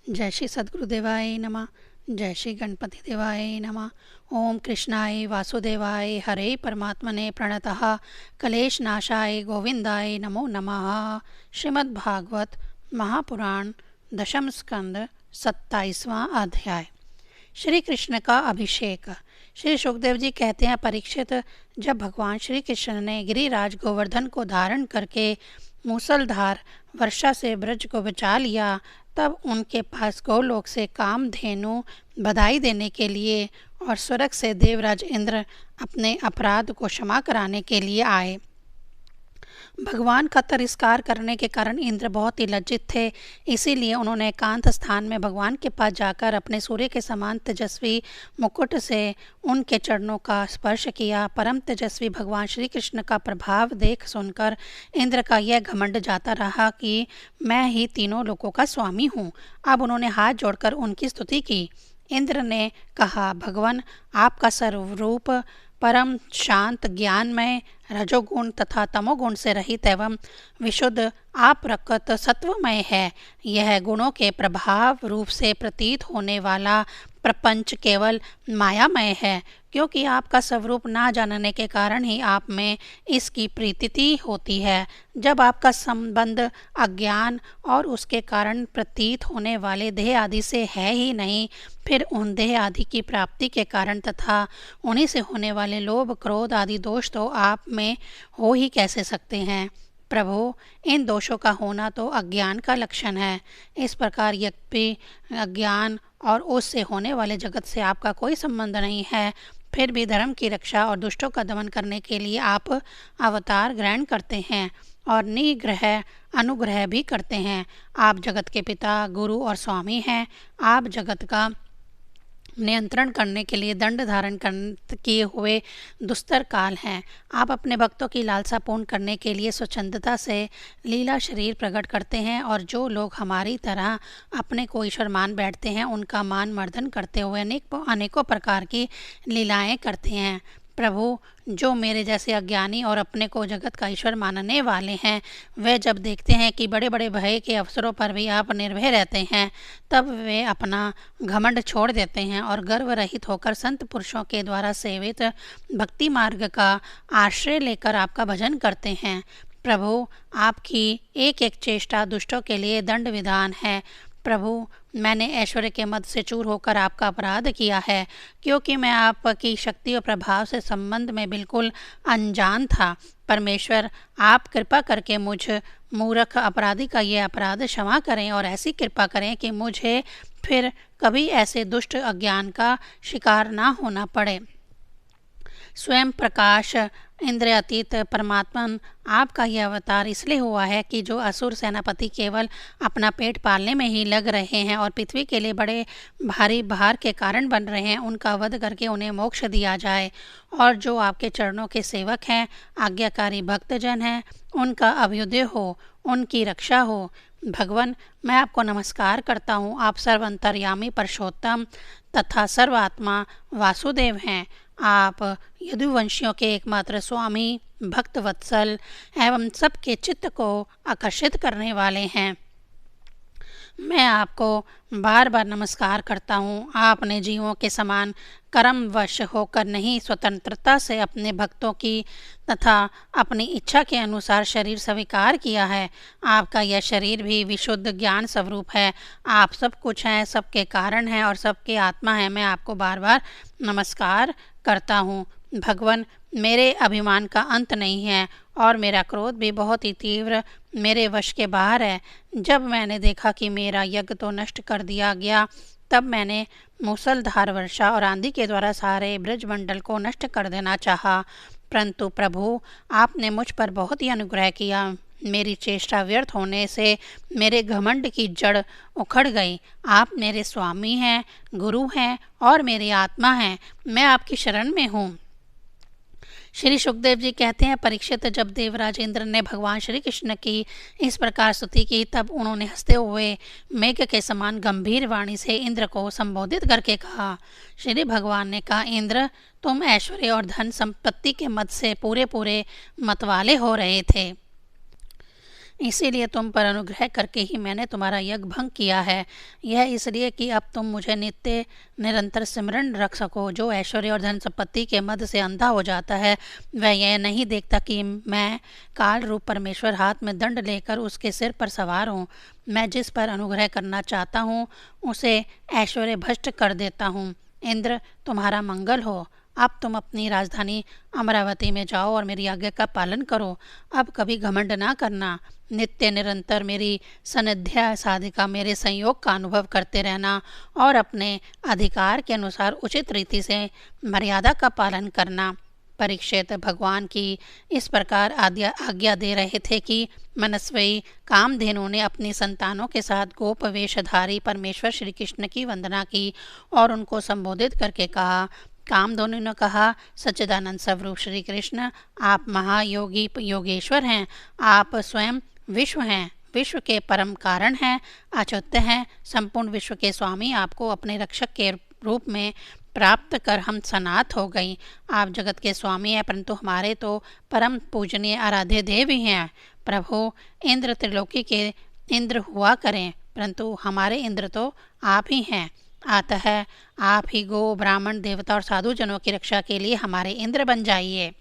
जय श्री सद्गुरुदेवाय नमः। जय श्री गणपति देवाय नमः। ओम कृष्णाय वासुदेवाय हरे परमात्मने प्रणतः कलेश नाशाय गोविंदाय नमो नमः। श्रीमद्भागवत महापुराण दशम स्कंद 27वां अध्याय। श्री कृष्ण का अभिषेक। श्री सुखदेव जी कहते हैं, परीक्षित, जब भगवान श्री कृष्ण ने गिरिराज गोवर्धन को धारण करके मूसलधार वर्षा से ब्रज को बचा लिया, तब उनके पास गोलोक से कामधेनु बधाई देने के लिए और स्वर्ग से देवराज इंद्र अपने अपराध को क्षमा कराने के लिए आए। भगवान का तिरस्कार करने के कारण इंद्र बहुत ही लज्जित थे, इसीलिए उन्होंने एकांत स्थान में भगवान के पास जाकर अपने सूर्य के समान तेजस्वी मुकुट से उनके चरणों का स्पर्श किया। परम तेजस्वी भगवान श्री कृष्ण का प्रभाव देख सुनकर इंद्र का यह घमंड जाता रहा कि मैं ही तीनों लोकों का स्वामी हूँ। अब उन्होंने हाथ जोड़कर उनकी स्तुति की। इंद्र ने कहा, भगवान, आपका स्वरूप परम शांत, ज्ञानमय, रजोगुण तथा तमोगुण से रहित एवं विशुद्ध अप्रकृत सत्वमय है। यह गुणों के प्रभाव रूप से प्रतीत होने वाला प्रपंच केवल मायामय है, क्योंकि आपका स्वरूप ना जानने के कारण ही आप में इसकी प्रतीति होती है। जब आपका संबंध अज्ञान और उसके कारण प्रतीत होने वाले देह आदि से है ही नहीं, फिर उन देह आदि की प्राप्ति के कारण तथा उन्हीं से होने वाले लोभ, क्रोध आदि दोष तो आप में हो ही कैसे सकते हैं। प्रभु, इन दोषों का होना तो अज्ञान का लक्षण है। इस प्रकार यद्यपि अज्ञान और उससे होने वाले जगत से आपका कोई संबंध नहीं है, फिर भी धर्म की रक्षा और दुष्टों का दमन करने के लिए आप अवतार ग्रहण करते हैं और निग्रह अनुग्रह भी करते हैं। आप जगत के पिता, गुरु और स्वामी हैं। आप जगत का नियंत्रण करने के लिए दंड धारण किए हुए दुस्तर काल हैं। आप अपने भक्तों की लालसा पूर्ण करने के लिए स्वच्छंदता से लीला शरीर प्रकट करते हैं, और जो लोग हमारी तरह अपने को ईश्वर मान बैठते हैं, उनका मान मर्दन करते हुए अनेकों प्रकार की लीलाएं करते हैं। प्रभु, जो मेरे जैसे अज्ञानी और अपने को जगत का ईश्वर मानने वाले हैं, वे जब देखते हैं कि बड़े बड़े भय के अवसरों पर भी आप निर्भय रहते हैं, तब वे अपना घमंड छोड़ देते हैं और गर्व रहित होकर संत पुरुषों के द्वारा सेवित भक्ति मार्ग का आश्रय लेकर आपका भजन करते हैं। प्रभु, आपकी एक एक चेष्टा दुष्टों के लिए दंड विधान है। प्रभु, मैंने ऐश्वर्य के मद से चूर होकर आपका अपराध किया है, क्योंकि मैं आपकी शक्ति और प्रभाव से संबंध में बिल्कुल अनजान था। परमेश्वर, आप कृपा करके मुझ मूर्ख अपराधी का यह अपराध क्षमा करें और ऐसी कृपा करें कि मुझे फिर कभी ऐसे दुष्ट अज्ञान का शिकार ना होना पड़े। स्वयं प्रकाश इंद्रियातीत परमात्मा, आपका यह अवतार इसलिए हुआ है कि जो असुर सेनापति केवल अपना पेट पालने में ही लग रहे हैं और पृथ्वी के लिए बड़े भारी भार के कारण बन रहे हैं, उनका वध करके उन्हें मोक्ष दिया जाए। और जो आपके चरणों के सेवक हैं, आज्ञाकारी भक्तजन हैं, उनका अभ्युदय हो, उनकी रक्षा हो। भगवान, मैं आपको नमस्कार करता हूँ। आप सर्वंतर्यामी पुरुषोत्तम तथा सर्वात्मा वासुदेव हैं। आप यदुवंशियों के एकमात्र स्वामी, भक्त वत्सल एवं सबके चित्त को आकर्षित करने वाले हैं। मैं आपको बार बार नमस्कार करता हूँ। आपने जीवों के समान कर्मवश होकर नहीं, स्वतंत्रता से अपने भक्तों की तथा अपनी इच्छा के अनुसार शरीर स्वीकार किया है। आपका यह शरीर भी विशुद्ध ज्ञान स्वरूप है। आप सब कुछ हैं, सबके कारण हैं और सबके आत्मा हैं। मैं आपको बार बार नमस्कार करता हूँ। भगवान, मेरे अभिमान का अंत नहीं है और मेरा क्रोध भी बहुत ही तीव्र मेरे वश के बाहर है। जब मैंने देखा कि मेरा यज्ञ तो नष्ट कर दिया गया, तब मैंने मूसलधार वर्षा और आंधी के द्वारा सारे ब्रजमंडल को नष्ट कर देना चाहा, परंतु प्रभु, आपने मुझ पर बहुत ही अनुग्रह किया। मेरी चेष्टा व्यर्थ होने से मेरे घमंड की जड़ उखड़ गई। आप मेरे स्वामी हैं, गुरु हैं और मेरी आत्मा हैं। मैं आपकी शरण में हूँ। श्री सुखदेव जी कहते हैं, परीक्षित, जब देवराज इंद्र ने भगवान श्री कृष्ण की इस प्रकार स्तुति की, तब उन्होंने हंसते हुए मेघ के समान गंभीर वाणी से इंद्र को संबोधित करके कहा। श्री भगवान ने कहा, इंद्र, तुम ऐश्वर्य और धन संपत्ति के मद से पूरे पूरे मतवाले हो रहे थे। इसीलिए तुम पर अनुग्रह करके ही मैंने तुम्हारा यज्ञ भंग किया है। यह इसलिए कि अब तुम मुझे नित्य निरंतर सिमरण रख सको। जो ऐश्वर्य और धन संपत्ति के मद से अंधा हो जाता है वह यह नहीं देखता कि मैं काल रूप परमेश्वर हाथ में दंड लेकर उसके सिर पर सवार हूँ। मैं जिस पर अनुग्रह करना चाहता हूँ उसे ऐश्वर्य भ्रष्ट कर देता हूँ। इंद्र, तुम्हारा मंगल हो। अब तुम अपनी राजधानी अमरावती में जाओ और मेरी आज्ञा का पालन करो। अब कभी घमंड ना करना। नित्य निरंतर मेरी सनिध्या साधिका मेरे संयोग का अनुभव करते रहना और अपने अधिकार के अनुसार उचित रीति से मर्यादा का पालन करना। परीक्षित भगवान की इस प्रकार आज्ञा दे रहे थे कि मनस्वी कामधेनु ने अपनी संतानों के साथ गोप वेशधारी परमेश्वर श्री कृष्ण की वंदना की और उनको संबोधित करके कहा। कामधेनु ने कहा, सच्चिदानंद स्वरूप श्री कृष्ण, आप महायोगी योगेश्वर हैं। आप स्वयं विश्व हैं, विश्व के परम कारण हैं, अच्युत हैं, संपूर्ण विश्व के स्वामी। आपको अपने रक्षक के रूप में प्राप्त कर हम सनात हो गई। आप जगत के स्वामी हैं, परंतु हमारे तो परम पूजनीय आराध्य देव ही हैं। प्रभु, इंद्र त्रिलोकी के इंद्र हुआ करें, परंतु हमारे इंद्र तो आप ही हैं। अतः आप ही गो, ब्राह्मण, देवता और साधु जनों की रक्षा के लिए हमारे इंद्र बन जाइए।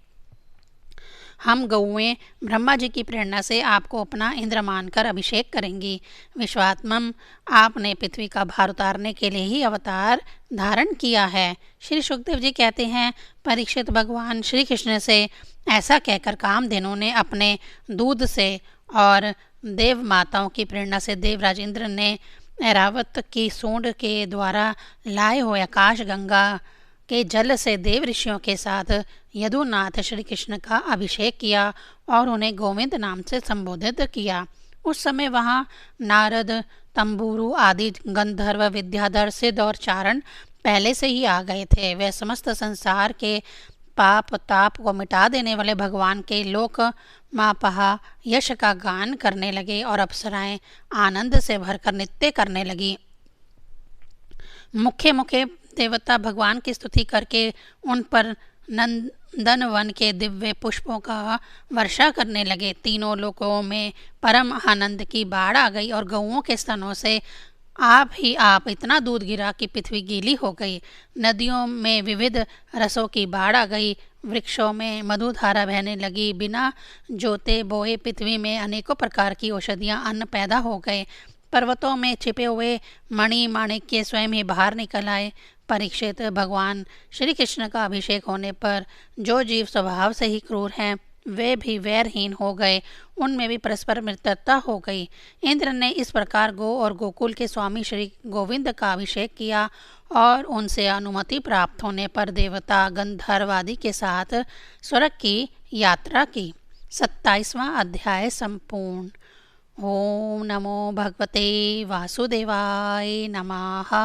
हम गौएं ब्रह्मा जी की प्रेरणा से आपको अपना इंद्र मानकर अभिषेक करेंगी। विश्वात्मम, आपने पृथ्वी का भार उतारने के लिए ही अवतार धारण किया है। श्री सुखदेव जी कहते हैं, परीक्षित, भगवान श्री कृष्ण से ऐसा कहकर कामधेनु ने अपने दूध से और देव माताओं की प्रेरणा से देवराज इंद्र ने ऐरावत की सूंड के द्वारा लाए हुए आकाश गंगा के जल से देव ऋषियों के साथ यदुनाथ श्री कृष्ण का अभिषेक किया और उन्हें गोविंद नाम से संबोधित किया। उस समय वहाँ नारद, तंबुरु आदि गंधर्व, विद्याधर, सिद्ध और चारण पहले से ही आ गए थे। वे समस्त संसार के पाप ताप को मिटा देने वाले भगवान के लोक मापहा यश का गान करने लगे और अप्सराएं आनंद से भरकर नृत्य करने लगी। मुख्य मुख्य देवता भगवान की स्तुति करके उन पर नंदन वन के दिव्य पुष्पों का वर्षा करने लगे। तीनों लोकों में परम आनंद की बाढ़ आ गई और गौओं के स्तनों से आप इतना दूध गिरा कि पृथ्वी गीली हो गई। नदियों में विविध रसों की बाढ़ आ गई। वृक्षों में मधुधारा बहने लगी। बिना जोते बोए पृथ्वी में अनेकों प्रकार की औषधियाँ, अन्न पैदा हो गए। पर्वतों में छिपे हुए मणि माणिक्य स्वयं ही बाहर निकल आए। परीक्षित, भगवान श्री कृष्ण का अभिषेक होने पर जो जीव स्वभाव से ही क्रूर हैं वे भी वैरहीन हो गए, उनमें भी परस्पर मित्रता हो गई। इंद्र ने इस प्रकार गो और गोकुल के स्वामी श्री गोविंद का अभिषेक किया और उनसे अनुमति प्राप्त होने पर देवता गंधर्व आदि के साथ स्वर्ग की यात्रा की। 27वां अध्याय संपूर्ण। ओम नमो भगवते वासुदेवाय नमः।